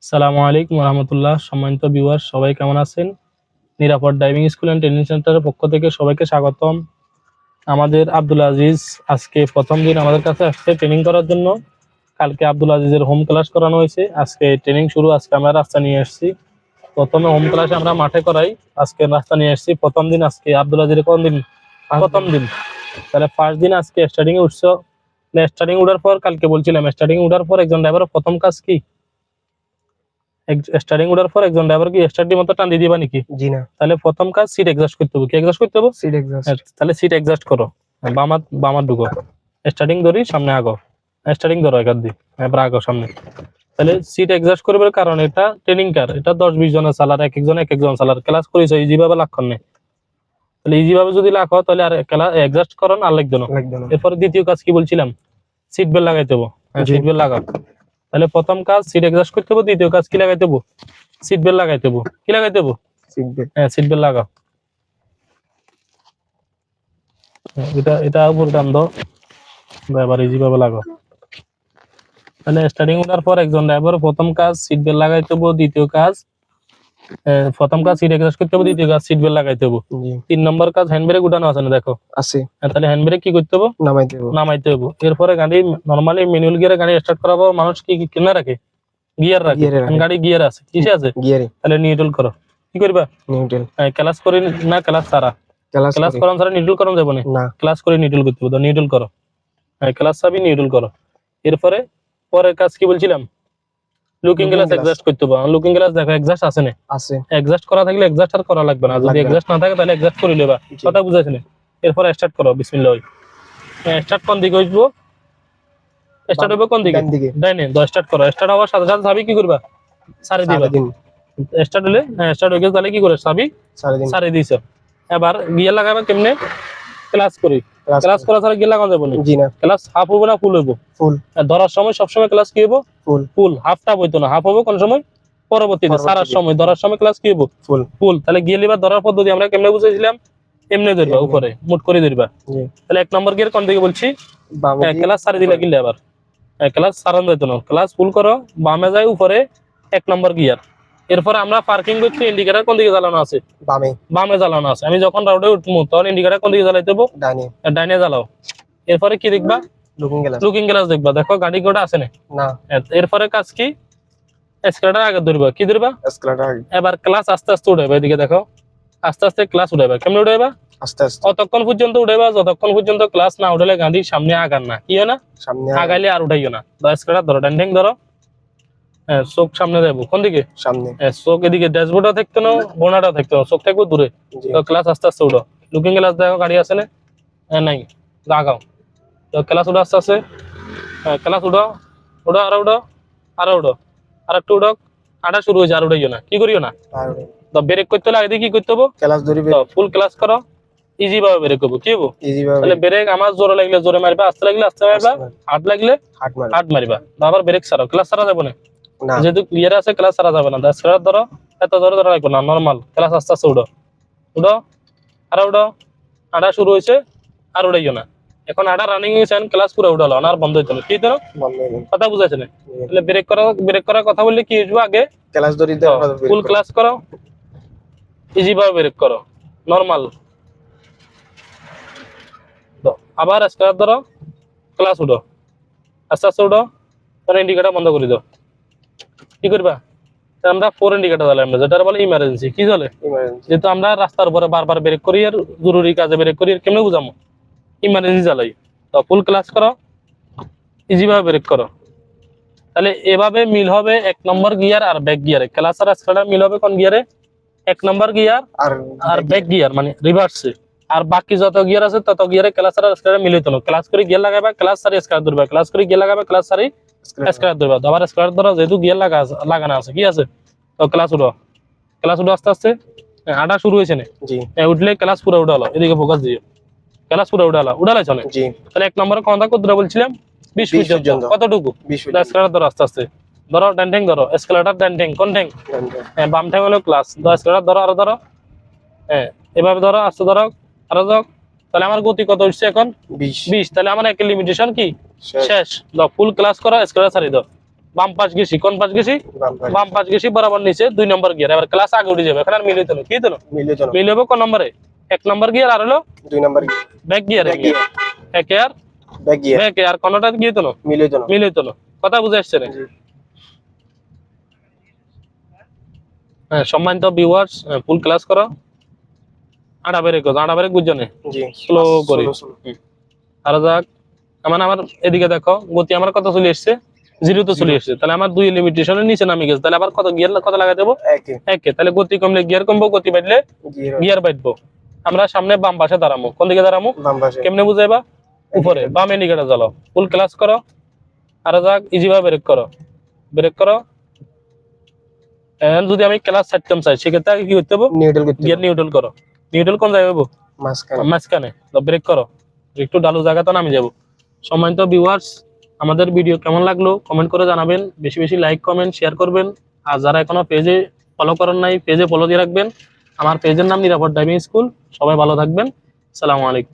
আসসালামু আলাইকুম রহমতুল্লাহ। সম্মানিত ভিউয়ার, সবাই কেমন আছেন? নিরাপদ ড্রাইভিং স্কুল অ্যান্ড ট্রেনিং সেন্টারের পক্ষ থেকে সবাইকে স্বাগতম। আমাদের আব্দুল আজিজ আজকে প্রথম দিন আমাদের কাছে আসছে ট্রেনিং করার জন্য। কালকে আব্দুল আজিজের হোম ক্লাস করানো হয়েছে, আজকে ট্রেনিং শুরু। আজকে আমরা রাস্তা নিয়ে এসেছি। প্রথমে হোম ক্লাসে আমরা মাঠে করাই, আজকে রাস্তা নিয়ে এসেছি। প্রথম দিন আজকে আব্দুল আজিজের কোন দিন? প্রথম দিন। তাহলে ফার্স্ট দিন আজকে স্টার্টিং এ উঠছো। স্টার্টিং উঠার পর কালকে বলছিলাম, স্টার্টিং উঠার পর একজন ড্রাইভারের প্রথম কাজ কি? স্টার্টিং ওঠার পর একজন ড্রাইভার কি স্টার্টি মতো টান দিয়ে দিবা নাকি? জি না। তাহলে প্রথম কাজ সিট এডজাস্ট করতে হবে। কি এডজাস্ট করতে হবে? Seat adjust. তাহলে সিট এডজাস্ট করো। বামাত বামাত ঢুকো। স্টার্টিং ধরি সামনে আগো। স্টার্টিং ধরো একার দি, এবার আগো সামনে। তাহলে সিট এডজাস্ট করবার কারণ এটা ট্রেনিং কার, এটা 10-20 জনের সালার, এক একজন সালার ক্লাস করেছো ইজি ভাবে লাক্ষণ নেই। তাহলে ইজি ভাবে যদি লাখো তাহলে আর ক্লাস এডজাস্ট করন আর লাগবে না। এরপরে দ্বিতীয় কাজ কি বলছিলাম? সিট বেল্ট লাগাইতে হবে। সিট বেল্ট লাগাও। তাহলে প্রথম কাজ সিট এডজাস্ট করতে হবে, দ্বিতীয় কাজ কি লাগাইতে হবে? সিট বেল্ট লাগাইতে হবে। কি লাগাইতে হবে? Seat belt. হ্যাঁ, সিট বেল্ট লাগাও। এটা উপর টান দাও, এবার ইজি ভাবে লাগাও। তাহলে স্টার্টিং ওঠার পর একজন ড্রাইভার প্রথম কাজ সিট বেল্ট লাগাইতে হবে, দ্বিতীয় কাজ প্রথম কাজ সিট এডজাস্ট করতে হবে, দ্বিতীয় কাজ সিট বেল্ট লাগাইতে হবে। জি 3 নম্বর কাজ হ্যান্ড ব্রেক উঠানো আছে না, দেখো আছে। তাহলে হ্যান্ড ব্রেক কি করতে হবে? নামাইতে হবে। নামাইতে হবে। এরপরে গাড়ি নরমালি ম্যানুয়াল গিয়ারে গাড়ি স্টার্ট করাবো, মানুষ কি কেমনে রাখে? গিয়ার রাখে। গিয়ারে রাখে। গাড়ি গিয়ার আছে, কিসে আছে? গিয়ারে। তাহলে নিউট্রাল করো। কি করবা? নিউট্রাল। ক্লাস করে না ক্লাস সারা? ক্লাস ক্লাস করে। করান ছাড়া নিউট্রাল করানো যাবে না। না। ক্লাস করে নিউট্রাল করতে হবে, নিউট্রাল করো। ক্লাস চাবি নিউট্রাল করো। এরপরে পরের কাজ কি বলছিলাম? লুকিং গ্লাস এডজাস্ট করতে হবে। লুকিং গ্লাস দেখো এডজাস্ট আছে না? আছে। এডজাস্ট করা থাকলে এডজাস্ট আর করা লাগবে না, যদি লাগবে না। এডজাস্ট না থাকে তাহলে এডজাস্ট করে নেবা। কথা বুঝাইছ না? এরপর স্টার্ট করো, বিসমিল্লাহ। স্টার্ট কোন দিকে হইবো? স্টার্ট হবে কোন দিকে? ডান দিকে। ডাইনে। স্টার্ট করো। স্টার্ট হওয়ার সাথে সাথে চাবি কি করবা? সারি দিবা। সারাদিন। স্টার্ট হলে স্টার্ট হয়ে গেছে, তাহলে কি করে চাবি সারাদিন। সারি দিছো। এবার গিয়ার লাগাবে কেমনে? ক্লাস করি। ক্লাস করা ছাড়া গিয়ার লাগানো যাবে না। জি না। ক্লাস হাফ হবে না ফুল হইব? ফুল। ধরার সময় সবসময় ক্লাস কি হইব? ফুল। ফুল। হাফটা হইতো না, হাফ হবে কোন সময়? পরবর্তীতে সারার সময়। ধরার সময় ক্লাস কি হইব? ফুল। ফুল। তাহলে গিয়ার লিভার ধরার পদ্ধতি আমরা কেমনে বুঝাইছিলাম? এমনি ধরবা, উপরে মুট করে ধরবা। জি। তাহলে 1 নম্বর গিয়ার কোন দিকে বলছি? বামে। ক্লাস সারি দিলে কিনলে আবার ক্লাস সারান যাইতো না, ক্লাস ফুল করো, বামে যায় উপরে 1 নম্বর গিয়ার। এরপরে আমরা পার্কিং করছি, ইন্ডিকেটর কোন দিকে জ্বালানো আছে? বামে। বামে জ্বালানো আছে। আমি যখন রাউডে উঠবো তখন ইন্ডিকেটর কোন দিকে জ্বালাইতে হবে? ডানে। ডাইনে জ্বালাও। এরপরে কি দেখবা? Looking glass. লুকিং গ্লাস দেখবা, দেখো গাড়ি কোটা আছে না? না। এরপরে কাজ কি? এসকেলেটর আগে ধরবা। কি ধরবা? এসকেলেটর। এবার ক্লাস আস্তে আস্তে উঠাইবা। এদিকে দেখো, আস্তে আস্তে ক্লাস উঠাইবা। কেমনে উঠাইবা? আস্তে আস্তে। অতক্ষণ পর্যন্ত উঠাইবা যতক্ষণ পর্যন্ত ক্লাস না উঠালে গাড়ি সামনে আগান না। কি হয় না? সামনে আগাইলে আর উঠাইও না। এসকেলেটর ধরো, ডাইন ধরো। চোখ সামনে যাবো। কোন দিকে? সামনে। চোখ এদিকে, ড্যাশবোর্ডও থাকতো না, বোনাটাও থাকতো না, চোখ থাকবো দূরে। জি। তো ক্লাস আস্তে আস্তে উঠো। লুকিং গ্লাস দেখো গাড়ি আছে না? নাই, আগাও। তো ক্লাস উঠো আস্তে আস্তে। ক্লাস উঠো, উঠো, আরো উঠো, আরো উঠো, আর একটু উঠো। আটা শুরু হয়েছে, আর উঠাইও না। কি করিও না? আর তো ব্রেক করতে হলে আগে কি করতে হবো? ক্লাস ধরিবে। তো ফুল ক্লাস করো, ইজি ভাবে ব্রেক করবো। কি হবো? ইজি ভাবে। তাহলে ব্রেক আমার জোরে লাগলে জোরে মারবা, আস্তে লাগলে আস্তে মারবা, হাত লাগলে হাত মার। হাত মারিবা। আবার ব্রেক ছাড়ো, ক্লাস ছাড়া যাবে না। না। যেহেতু ক্লিয়ার আছে ক্লাস ছাড়া যাবে না। স্টার্ট ধরো, এত জোরে ধরা লাগবে না, নরমাল ক্লাস আস্তে আস্তে উঠো, উঠো, আর উঠো। আটা শুরু হয়েছে, আর উঠাইও না। এখন আটা রানিং হয়েছে, ক্লাস পুরো উঠালো, আর বন্ধ হইতো না। কি তো বন্ধ হয়ে গেল। কথা বুঝাইছে না? তাহলে ব্রেক করার কথা বললে কি হইব? আগে ক্লাস ধরিতে আমরা ফুল ক্লাস করো, ইজি ভাবে ব্রেক করো, নরমাল। আবার স্টার্ট ধরো, ক্লাস উঠো, আস্তে আস্তে উঠো, তখন ইন্ডিকেটর বন্ধ করে দাও। কি করবা? আমরা 4 ইন্ডিকেটর জ্বালাই, আমরা যেটা বলে ইমার্জেন্সি। কি চলে? ইমার্জেন্সি। যেহেতু আমরা রাস্তার উপরে বারবার ব্রেক করি আর জরুরি কাজে ব্রেক করি, আর কেমনে বুঝামো? ইমার্জেন্সি জ্বালাই। তো ফুল ক্লাস করো, ইজি ভাবে ব্রেক করো। তাহলে এভাবে মিল হবে 1 নম্বর গিয়ার আর ব্যাক গিয়ারে। ক্লাস আর স্টার্টার মিল হবে কোন গিয়ারে? 1 নম্বর গিয়ার আর ব্যাক গিয়ার, মানে রিভার্সে। আর বাকি যত গিয়ার আছে তত গিয়ারে ক্লাস আর স্টার্টার মিলিত না। ক্লাস করে গিয়ার লাগাবা, ক্লাস সারি স্টার্ট ধরবা, ক্লাস করে গিয়ার লাগাবা, ক্লাস সারি স্টার্ট ধরবা। আবার স্টার্ট ধরো, যেহেতু গিয়ার লাগানো আছে। কি আছে? তো ক্লাস উঠো, ক্লাস উঠো আস্তে আস্তে। আটা শুরু হয়েছে না? জি। উঠলে ক্লাস পুরো উঠালো, এদিকে ফোকাস দিও। ক্লাস পুরো উঠালাইছ না? জি। তাহলে 1 নম্বরে কোনটা কত বলছিলাম? 20 পর্যন্ত। কতটুকু? 20 স্কেলার ধরো আস্তে আস্তে। ধরো ডান ঠ্যাং ধরো, স্কেলারটা ডান ঠ্যাং। কোন ঠ্যাং? বাম ঠ্যাং হলো ক্লাস। স্কেলার ধরো, আরো ধরো। এভাবে ধরো, আস্তে ধরো, আরো ধরো। তাহলে আমার গতি কত হচ্ছে এখন? 20। 20। তাহলে আমার একের লিমিটেশন কি? শেষ। ফুল ক্লাস করো, স্কেলার ছাড়ি দাও। বাম পাশ গেছি, কোন পাশ গেছি? বাম পাশ বাম পাশ গেছি বরাবর নিচে 2 নম্বর গিয়ার। এবার ক্লাস আগে উঠে যাবে, এখানে আর মিল হইতো না, কি হইতো না? মিলে জন মিল হবে কোন নম্বরে? 1 নম্বর গিয়ার আর হলো 2 number back gear. Back gear একে আর ব্যাক গিয়ার ব্যাকে আর কোনটা কি হইতো না? মিলে জন মিল হইতো না। কথা বুঝে আসছে না? জি হ্যাঁ, সম্মানিত ভিউয়ার্স, ফুল ক্লাস করো। আড়া বেরে বুঝছো না? জি স্লো করি। slow। আর যাক, আমার এদিকে দেখো, গতি আমার কত চলে এসছে? 0 তে চলে এসছে। তাহলে আমার 2 লিমিটেশনের নিচে নামে গেছে। তাহলে আবার কত গিয়ার কত লাগাই দেবো? একে 1 তাহলে গতি কমলে গিয়ার কমবো, গতি বাড়লে গিয়ার গিয়ার বাড়বো। আমরা সামনে বাম পাশে দাঁড়াবো। কোন দিকে দাঁড়াবো? বাম পাশে কেমনে বুঝাইবা? উপরে বাম ইন্ডিকেটর জ্বালাও। ফুল ক্লাস করো। আর যাক, ইজি ভাবে ব্রেক করো, ব্রেক করো। এখন যদি আমি ক্লাস ছাড়তাম চাই, সেক্ষেত্রে আগে কি করতে হবে? নিউট্রাল করতে গিয়ার নিউট্রাল করো। নিউট্রাল কোন জায়গায় হবো? মাঝখানে মাঝখানে। তো ব্রেক করো, একটু ডালু জায়গাতে নামে যাবো। সম্মানিত ভিউয়ার্স, আমাদের ভিডিও কেমন লাগলো কমেন্ট করে জানাবেন। বেশি বেশি লাইক কমেন্ট শেয়ার করবেন। আর যারা এখনো পেজে ফলো করেন নাই, পেজে ফলো দিয়ে রাখবেন। আমার পেজের নাম নিরাপদ ড্রাইভিং স্কুল। সবাই ভালো থাকবেন। আসসালামু আলাইকুম।